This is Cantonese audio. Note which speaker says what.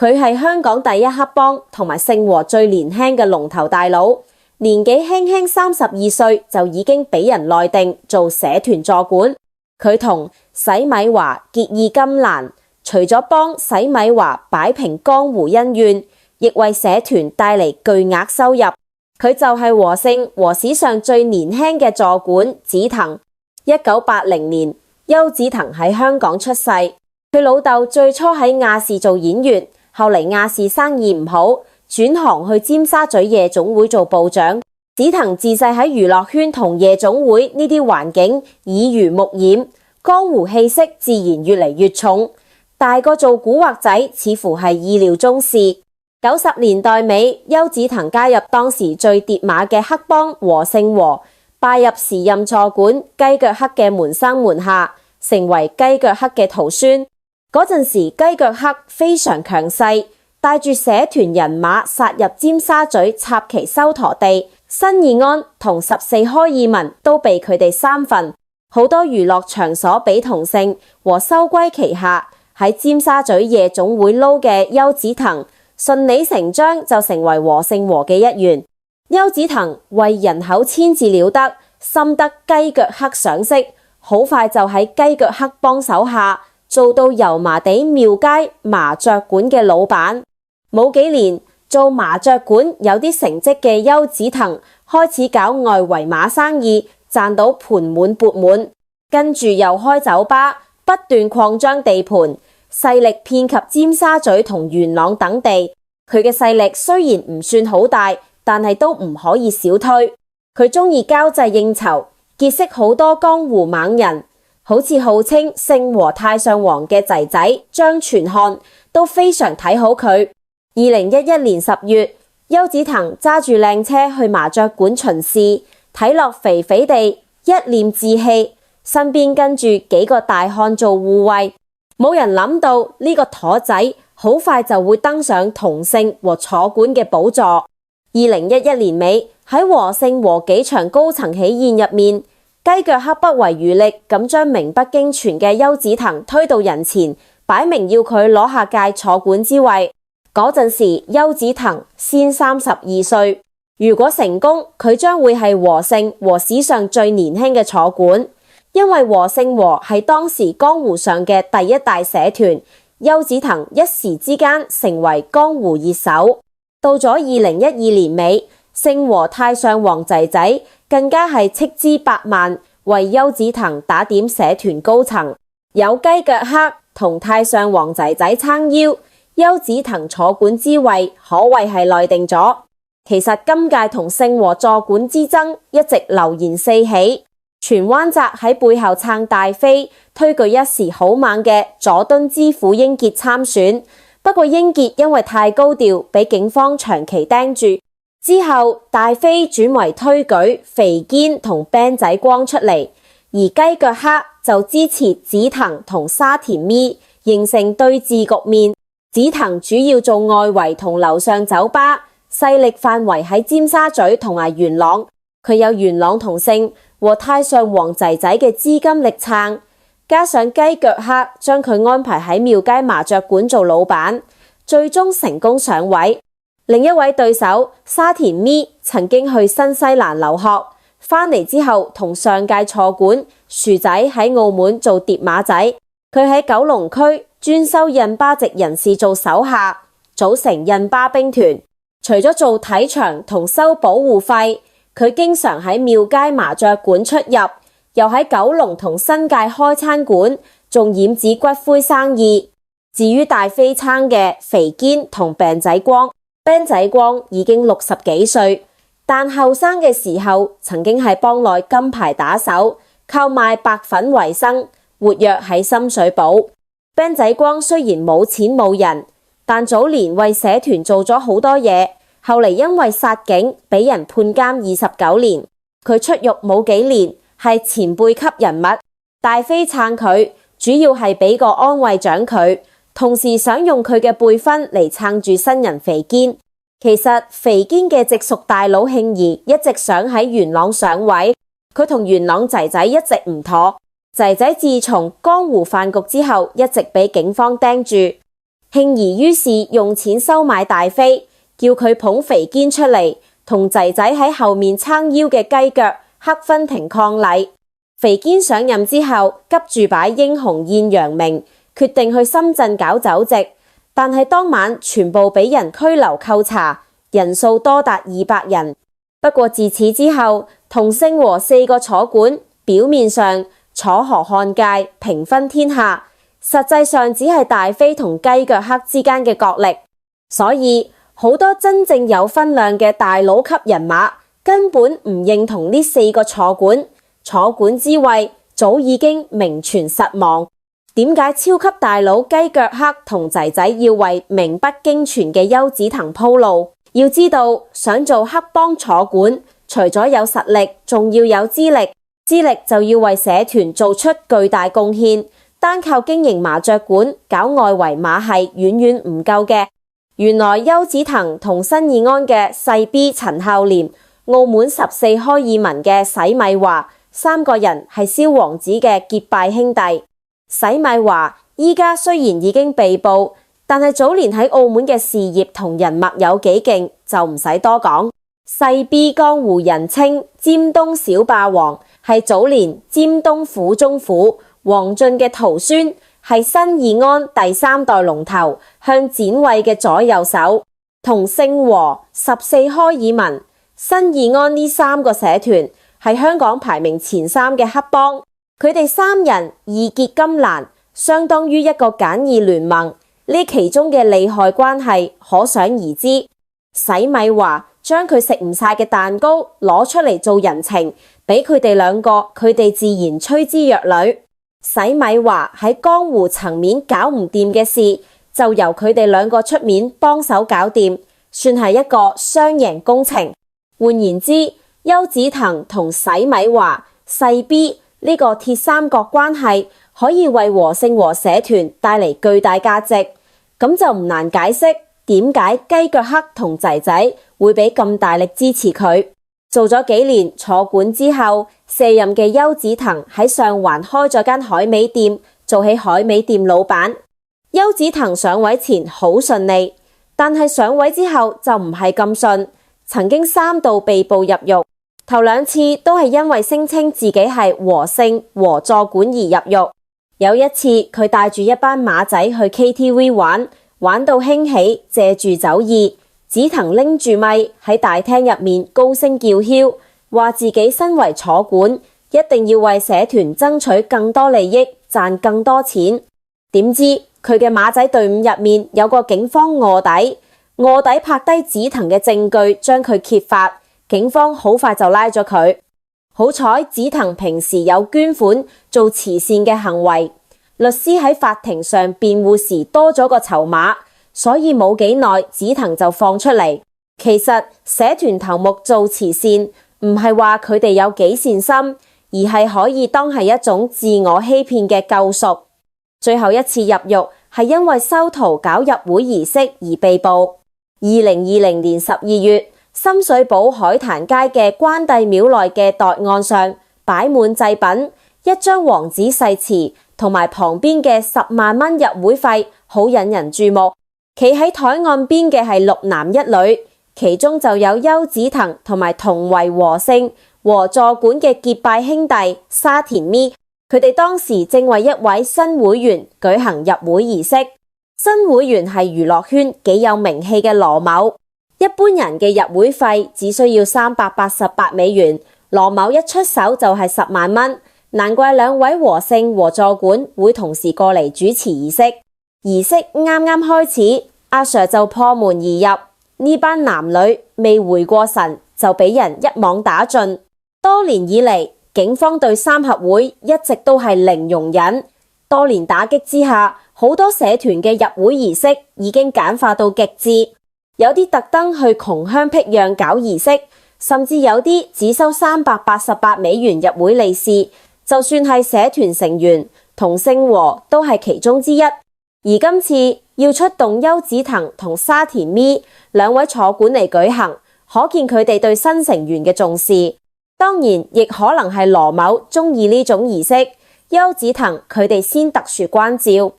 Speaker 1: 佢係香港第一黑幫同埋姓和最年輕嘅龍頭大佬，年紀輕輕32歲就已經俾人內定做社團坐館。佢同洗米華結義金蘭，除咗幫洗米華擺平江湖恩怨，亦為社團帶嚟巨額收入。佢就係和姓和史上最年輕嘅坐館紫藤。1980年，邱紫藤喺香港出世。佢老豆最初喺亞視做演員，後嚟亞視生意唔好，轉行去尖沙咀夜總會做部長。紫藤自細喺娛樂圈同夜總會呢啲環境耳濡目染，江湖氣息自然越嚟越重。大個做古惑仔似乎係意料中事。90年代尾，邱紫藤加入當時最跌馬嘅黑幫和姓和，拜入時任坐館雞腳黑嘅門生門下，成為雞腳黑嘅徒孫。嗰陣時雞腳黑非常強勢，帶住社團人馬殺入尖沙咀插旗收陀地，新義安同14開義文都被佢哋三分。好多娛樂場所俾同姓和收歸旗下，喺尖沙咀夜總會撈嘅邱紫藤順理成章就成為和姓和嘅一員。邱紫藤為人口千字了得，深得雞腳黑賞識，好快就喺雞腳黑幫手下做到油麻地廟街麻雀館嘅老闆。冇幾年，做麻雀館有啲成績嘅邱紫藤開始搞外圍馬生意，賺到盆滿缽滿，跟住又開酒吧，不斷擴張地盤，勢力遍及尖沙咀同元朗等地。佢嘅勢力雖然唔算好大，但係都唔可以小推。佢中意交際應酬，結識好多江湖猛人，好似號稱姓和太上皇嘅仔仔張全漢都非常睇好佢。2011年10月，邱紫藤揸住靚車去麻雀館巡視，睇落肥肥地，一臉志氣，身邊跟住幾個大漢做護衛。冇人諗到呢個駝仔好快就會登上同姓和坐館嘅寶座。2011年尾，喺和姓和幾場高層喜宴入面，雞腳黑不遺餘力咁將名不經傳嘅邱紫藤推到人前，擺明要佢攞下屆坐館之位。嗰陣時，邱紫藤先32歲，如果成功，佢將會係和姓和史上最年輕嘅坐館。因為和姓和係當時江湖上嘅第一大社團，邱紫藤一時之間成為江湖熱手。到咗2012年尾，姓和太上皇仔仔更加係斥資百萬為邱紫藤打點社團高層，有雞腳黑同太上皇仔仔撐腰，邱紫藤坐館之位可謂係內定咗。其實今屆同姓和坐館之爭一直流言四起。荃灣澤喺背後撐大飛，推舉一時好猛嘅佐敦之虎英傑參選，不過英傑因為太高調，俾警方長期盯住。之後大飛轉為推舉肥堅同 Ben 仔光出嚟，而雞腳黑就支持紫藤同沙田咪，形成對峙局面。紫藤主要做外圍同樓上酒吧，勢力範圍喺尖沙咀同埋元朗，佢有元朗同姓和太上皇仔仔嘅資金力撐，加上雞腳黑將佢安排喺廟街麻雀館做老闆，最終成功上位。另一位對手沙田咪曾經去新西蘭留學，返嚟之後同上屆坐館薯仔喺澳門做疊馬仔，佢喺九龍區專收印巴籍人士做手下，組成印巴兵團。除咗做睇場同收保護費，佢經常喺廟街麻雀館出入，又喺九龍同新界開餐館，仲染指骨灰生意。至於大飛撐嘅肥堅同病仔光，Ben仔光已經60幾歲，但後生嘅時候曾經係幫內金牌打手，購賣白粉為生，活躍喺深水埗。Ben仔光雖然冇錢冇人，但早年為社團做咗好多嘢。後嚟因為殺警，俾人判監29年。佢出獄冇幾年，係前輩級人物。大飛撐佢，主要係俾個安慰獎佢，同時想用佢嘅輩分嚟撐住新人肥堅。其實肥堅嘅直屬大佬慶兒一直想喺元朗上位，佢同元朗仔仔一直唔妥。仔仔自從江湖飯局之後，一直俾警方盯住。慶兒於是用錢收買大飛，叫佢捧肥堅出嚟，同仔仔喺後面撐腰嘅雞腳黑分庭抗禮。肥堅上任之後，急住擺英雄宴揚名，決定去深圳搞酒席，但係當晚全部俾人拘留扣查，人數多達200人。不過自此之後，同姓和4個坐館表面上楚河漢界，平分天下，實際上只係大飛同雞腳黑之間嘅角力。所以好多真正有分量嘅大佬級人馬根本唔認同呢4個坐館，坐館之位早已經名存實亡。點解超級大佬雞腳黑同仔仔要為名不經傳嘅邱子騰鋪路？要知道，想做黑幫坐館，除咗有實力，仲要有資歷。資歷就要為社團做出巨大貢獻，單靠經營麻雀館搞外圍馬係遠遠唔夠嘅。原來邱子騰同新義安嘅細 B 陳孝廉、澳門14開爾文嘅洗米華3個人係蕭王子嘅結拜兄弟。洗米華依家雖然已經被捕，但係早年喺澳門嘅事業同人脈有幾勁就唔使多講。細 B 江湖人稱尖東小霸王，係早年尖東府中府王進嘅徒孫，係新義安第3代龍頭，向展衛嘅左右手。同姓和14開爾文、新義安呢3個社團係香港排名前3嘅黑幫。佢哋3人義結金蘭，相當於一個簡易聯盟。呢其中嘅利害關係可想而知。洗米華將佢食唔晒嘅蛋糕攞出嚟做人情，俾佢哋2個，佢哋自然趨之若鶩。洗米華喺江湖層面搞唔掂嘅事，就由佢哋2個出面幫手搞掂，算係一個雙贏工程。換言之，邱子騰同洗米華、細 B 呢個鐵三角關係可以為和姓和社團帶嚟巨大價值，咁就唔難解釋點解雞腳黑同仔仔會俾咁大力支持佢。做咗幾年坐館之後，卸任嘅邱子騰喺上環開咗間海味店，做起海味店老闆。邱子騰上位前好順利，但係上位之後就唔係咁順，曾經3度被捕入獄。頭2次都係因為聲稱自己係和姓和坐館而入獄。有一次佢帶住一班馬仔去 KTV 玩到興起，借住酒意，子騰拎住咪喺大廳入面高聲叫囂，話自己身為坐館，一定要為社團爭取更多利益，賺更多錢。點知佢嘅馬仔隊伍入面有個警方臥底拍低子騰嘅證據，將佢揭發。警方好快就拉咗佢。好彩子騰平時有捐款做慈善嘅行為，律師喺法庭上辯護時多咗個籌碼，所以冇幾耐子騰就放出嚟。其實社團頭目做慈善唔係話佢哋有幾善心，而係可以當係一種自我欺騙嘅救贖。最後一次入獄係因為修圖搞入會儀式而被捕。2020年12月，深水埗海壇街嘅關帝廟內嘅袋案上擺滿祭品，一張黃紙誓詞同埋旁邊嘅10萬蚊入會費，好引人注目。企喺台岸邊嘅係6男1女，其中就有邱子騰同埋同為和姓和坐館嘅結拜兄弟沙田咪。佢哋當時正為一位新會員舉行入會儀式。新會員係娛樂圈幾有名氣嘅羅某。一般人嘅入會費只需要388美元，羅某一出手就係10萬蚊，難怪2位和姓和坐館會同時過嚟主持儀式。儀式啱啱開始，阿 Sir 就破門而入，呢班男女未回過神就俾人一網打盡。多年以嚟，警方對三合會一直都係零容忍。多年打擊之下，好多社團嘅入會儀式已經簡化到極致。有啲特登去窮鄉僻壤搞儀式，甚至有啲只收388美元入會利是。就算係社團成員，同姓和都係其中之一。而今次要出動邱子騰同沙田咪2位坐館嚟舉行，可見佢哋對新成員嘅重視。當然，亦可能係羅某鍾意呢種儀式，邱子騰佢哋先特殊關照。